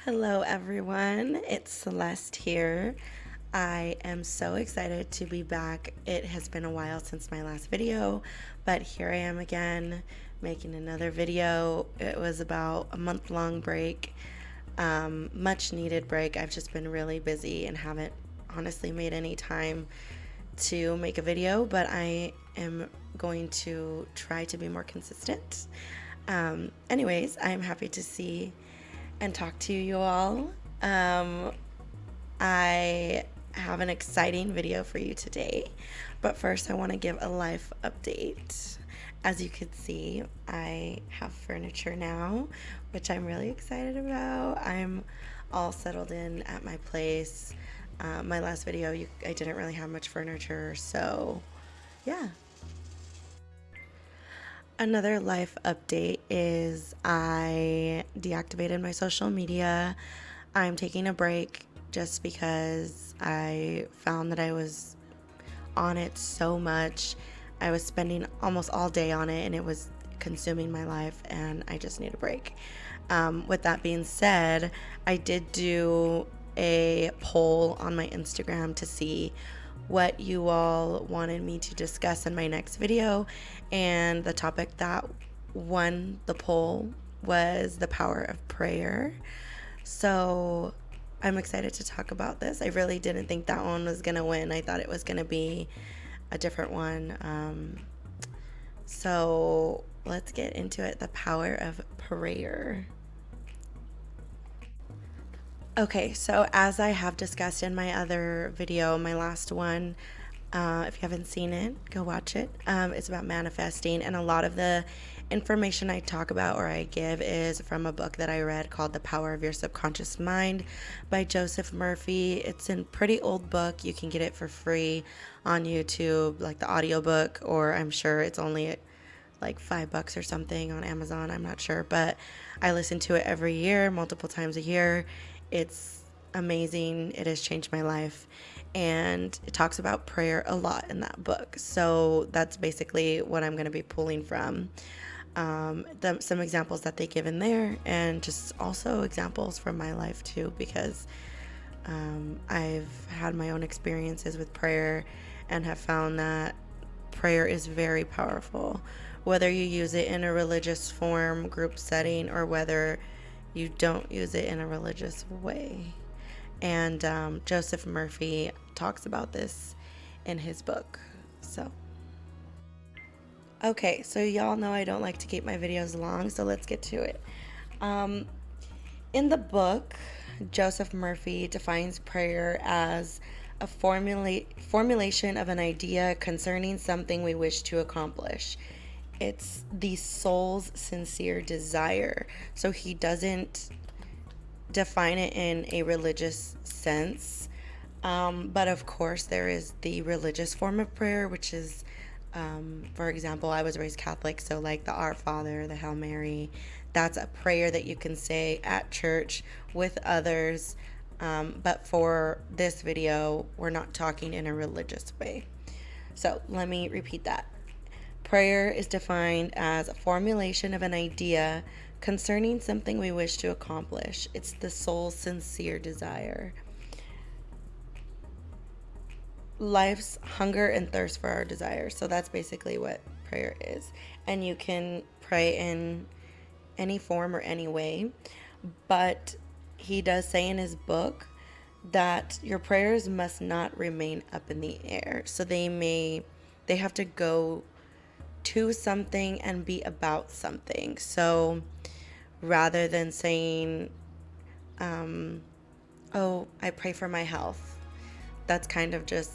Hello, everyone. It's Celeste here. I am so excited to be back. It has been a while since my last video, but here I am again making another video. It was about a month-long break, much needed break. I've just been really busy and haven't honestly made any time to make a video, but I am going to try to be more consistent. Anyways, I'm happy to see and talk to you all. Um, I have an exciting video for you today, but first I want to give a life update. As you can see, I have furniture now, which I'm really excited about. I'm all settled in at my place. My last video, I didn't really have much furniture, so yeah. Another life update is I deactivated my social media. I'm taking a break just because I found that I was on it so much. I was spending almost all day on it and it was consuming my life, and I just need a break. With that being said, I did do a poll on my Instagram to see what you all wanted me to discuss in my next video, and the topic that won the poll was the power of prayer. So I'm excited to talk about this. I really didn't think that one was gonna win. I thought it was gonna be a different one. So let's get into it. The power of prayer. Okay, so as I have discussed in my other video, my last one, if you haven't seen it, go watch it. It's about manifesting, and a lot of the information I talk about or I give is from a book that I read called The Power of Your Subconscious Mind by Joseph Murphy. It's a pretty old book. You can get it for free on YouTube, like the audiobook, or I'm sure it's only like $5 or something on Amazon. I'm not sure, but I listen to it every year, multiple times a year. It's amazing. It has changed my life. And it talks about prayer a lot in that book. So that's basically what I'm going to be pulling from. Some examples that they give in there, and just also examples from my life too, because I've had my own experiences with prayer and have found that prayer is very powerful, whether you use it in a religious form, group setting, or whether you don't use it in a religious way. And Joseph Murphy talks about this in his book. Okay, so y'all know I don't like to keep my videos long, so let's get to it. Um, in the book, Joseph Murphy defines prayer as a formulation of an idea concerning something we wish to accomplish. It's the soul's sincere desire. So he doesn't define it in a religious sense. But of course, there is the religious form of prayer, which is, for example, I was raised Catholic, so like the Our Father, the Hail Mary, that's a prayer that you can say at church with others. But for this video, we're not talking in a religious way. So let me repeat that. Prayer is defined as a formulation of an idea concerning something we wish to accomplish. It's the soul's sincere desire. Life's hunger and thirst for our desires. So that's basically what prayer is. And you can pray in any form or any way. But he does say in his book that your prayers must not remain up in the air. So they have to go to something and be about something. So rather than saying, oh, I pray for my health, that's kind of just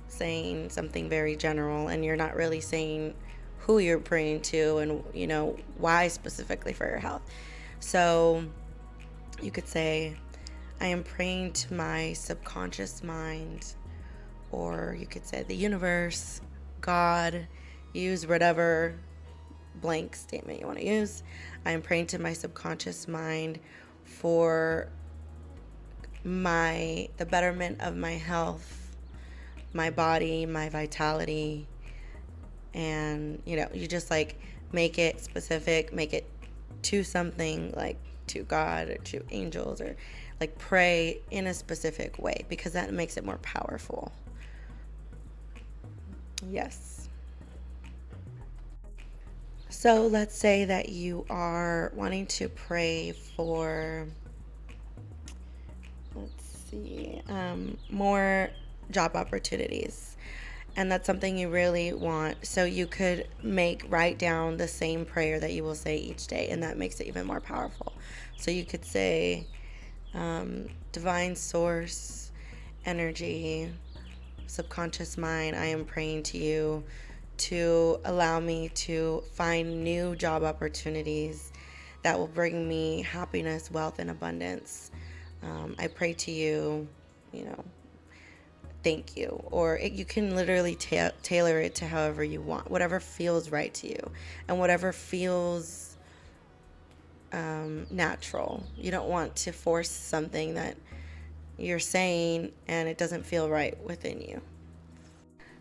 saying something very general, and you're not really saying who you're praying to and, why specifically for your health. So you could say, I am praying to my subconscious mind, or you could say the universe, God. Use whatever blank statement you want to use. I am praying to my subconscious mind for the betterment of my health, my body, my vitality. And you just like make it specific, make it to something, like to God or to angels, or like pray in a specific way, because that makes it more powerful. Yes. So let's say that you are wanting to pray for, let's see, more job opportunities. And that's something you really want. So you could write down the same prayer that you will say each day, and that makes it even more powerful. So you could say, divine source, energy, subconscious mind, I am praying to you to allow me to find new job opportunities that will bring me happiness, wealth, and abundance. I pray to you, you know, thank you. Or you can literally tailor it to however you want, whatever feels right to you, and whatever feels natural. You don't want to force something that you're saying and it doesn't feel right within you.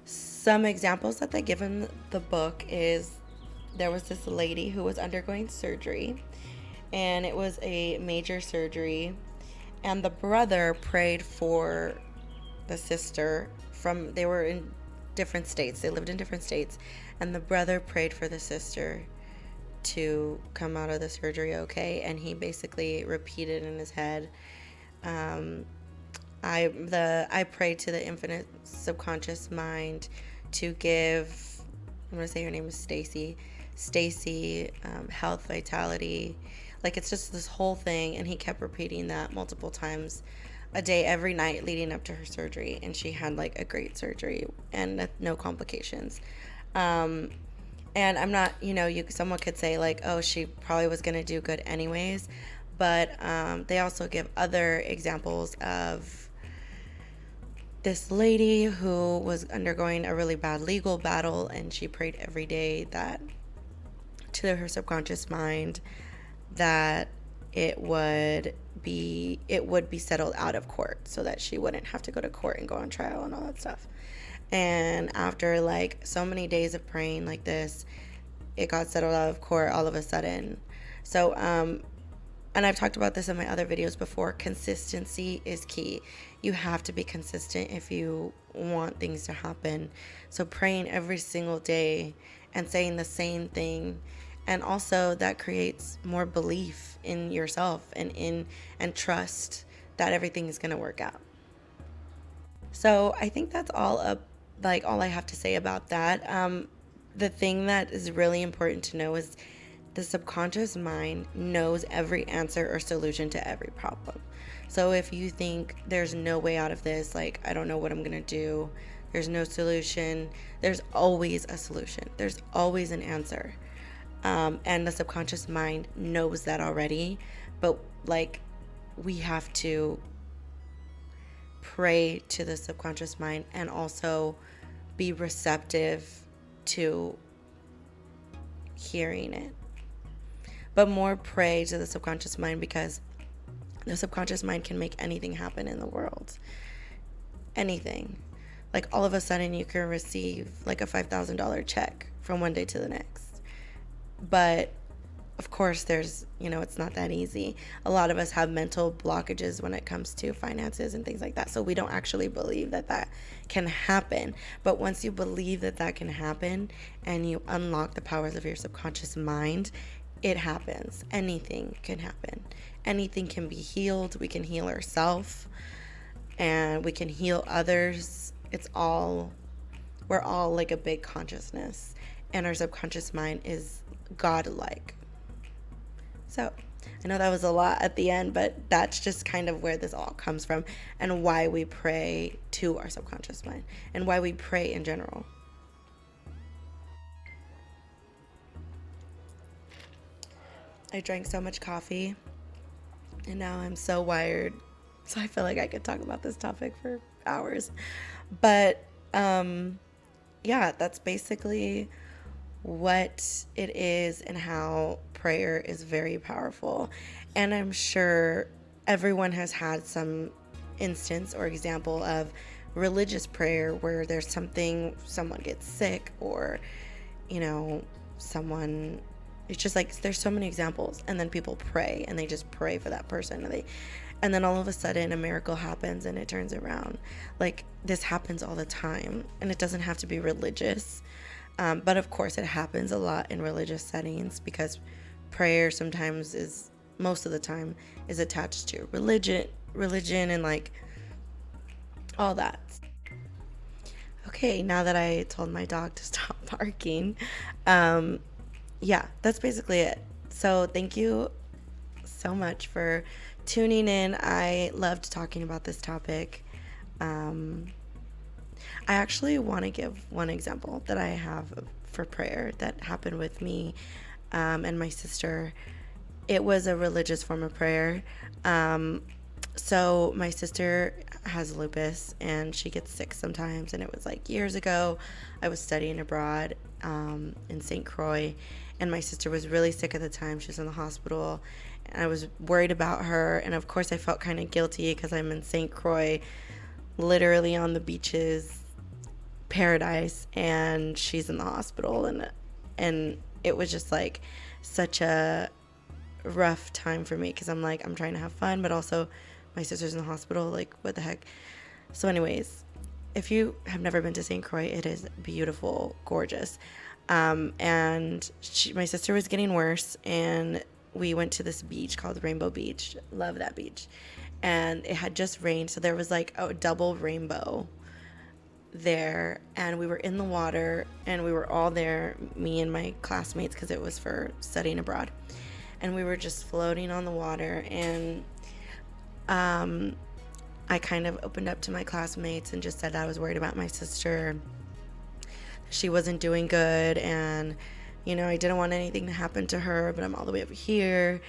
Some examples that they give in the book is, there was this lady who was undergoing surgery, and it was a major surgery, and the brother prayed for the sister. They were in different states, they lived in different states, and the brother prayed for the sister to come out of the surgery okay, and he basically repeated in his head, I pray to the infinite subconscious mind to give, I'm gonna say her name is Stacy, health, vitality. Like, it's just this whole thing, and he kept repeating that multiple times a day, every night leading up to her surgery, and she had like a great surgery and no complications. And I'm not, someone could say like, oh, she probably was gonna do good anyways, but they also give other examples of this lady who was undergoing a really bad legal battle, and she prayed every day that to her subconscious mind that it would be settled out of court, so that she wouldn't have to go to court and go on trial and all that stuff. And after like so many days of praying like this, it got settled out of court all of a sudden. So and I've talked about this in my other videos before, consistency is key. You have to be consistent if you want things to happen. So praying every single day and saying the same thing, and also that creates more belief in yourself and trust that everything is going to work out. So I think that's all I have to say about that. The thing that is really important to know is the subconscious mind knows every answer or solution to every problem. So if you think there's no way out of this, like, I don't know what I'm going to do, there's no solution, there's always a solution. There's always an answer. And the subconscious mind knows that already. But, like, we have to pray to the subconscious mind and also be receptive to hearing it. But more pray to the subconscious mind, because the subconscious mind can make anything happen in the world. Anything. Like, all of a sudden you can receive like a $5,000 check from one day to the next. But of course there's, it's not that easy. A lot of us have mental blockages when it comes to finances and things like that. So we don't actually believe that can happen. But once you believe that can happen and you unlock the powers of your subconscious mind, it happens. Anything can happen. Anything can be healed. We can heal ourselves, and we can heal others. We're all like a big consciousness, and our subconscious mind is godlike. So I know that was a lot at the end, but that's just kind of where this all comes from, and why we pray to our subconscious mind, and why we pray in general. I drank so much coffee, and now I'm so wired, so I feel like I could talk about this topic for hours. But yeah, that's basically what it is, and how prayer is very powerful. And I'm sure everyone has had some instance or example of religious prayer where someone gets sick, or someone It's just like there's so many examples, and then people pray and they just pray for that person, and then all of a sudden a miracle happens and it turns around. Like, this happens all the time, and it doesn't have to be religious. But of course, it happens a lot in religious settings because prayer sometimes is, most of the time, is attached to religion, and like all that. Okay, now that I told my dog to stop barking, yeah, that's basically it. So thank you so much for tuning in. I loved talking about this topic. I actually want to give one example that I have for prayer that happened with me and my sister. It was a religious form of prayer. So my sister has lupus and she gets sick sometimes. And it was like years ago. I was studying abroad in St. Croix, and my sister was really sick at the time. She was in the hospital, and I was worried about her. And of course, I felt kind of guilty because I'm in St. Croix, literally on the beaches, paradise, and she's in the hospital, and it was just like such a rough time for me because I'm like, I'm trying to have fun, but also my sister's in the hospital. Like, what the heck? So anyways, if you have never been to St. Croix, it is beautiful, gorgeous. And my sister was getting worse, and we went to this beach called Rainbow Beach. Love that beach. And it had just rained, so there was like a double rainbow there, and we were in the water, and we were all there, me and my classmates, because it was for studying abroad, and we were just floating on the water. And I kind of opened up to my classmates and just said that I was worried about my sister. She wasn't doing good, and I didn't want anything to happen to her, but I'm all the way over here.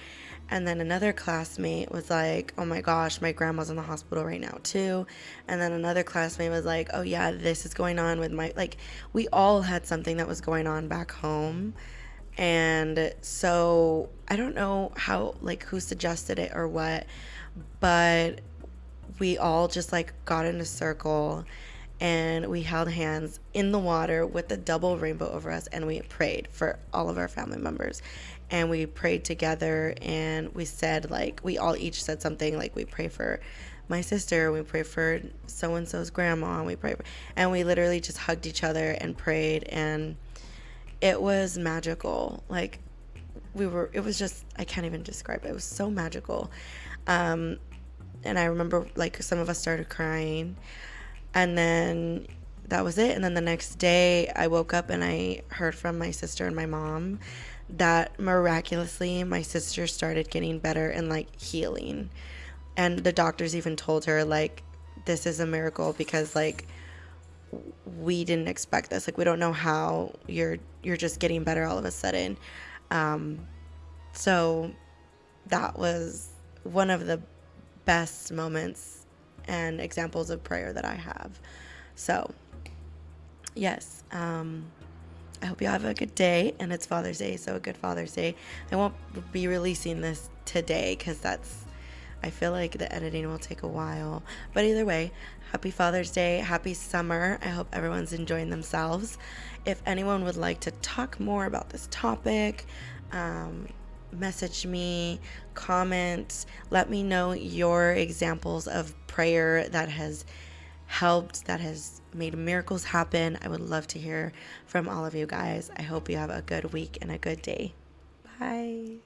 And then another classmate was like, oh my gosh, my grandma's in the hospital right now too. And then another classmate was like, oh yeah, this is going on with my, like, we all had something that was going on back home. And so I don't know how, like, who suggested it or what, but we all just like got in a circle and we held hands in the water with the double rainbow over us, and we prayed for all of our family members. And we prayed together, and we said, like, we all each said something, like, we pray for my sister, we pray for so and so's grandma, and and we literally just hugged each other and prayed, and it was magical. Like, it was just, I can't even describe it. It was so magical. And I remember, like, some of us started crying, and then that was it. And then the next day I woke up and I heard from my sister and my mom that miraculously my sister started getting better and like healing. And the doctors even told her, like, this is a miracle because, like, we didn't expect this. Like, we don't know how you're just getting better all of a sudden. So that was one of the best moments and examples of prayer that I have. So yes, I hope you have a good day, and it's Father's Day, so a good Father's Day. I won't be releasing this today because I feel like the editing will take a while, but either way, happy Father's Day, happy summer. I hope everyone's enjoying themselves. If anyone would like to talk more about this topic, message me, comment, let me know your examples of prayer that has helped, that has made miracles happen. I would love to hear from all of you guys. I hope you have a good week and a good day. Bye.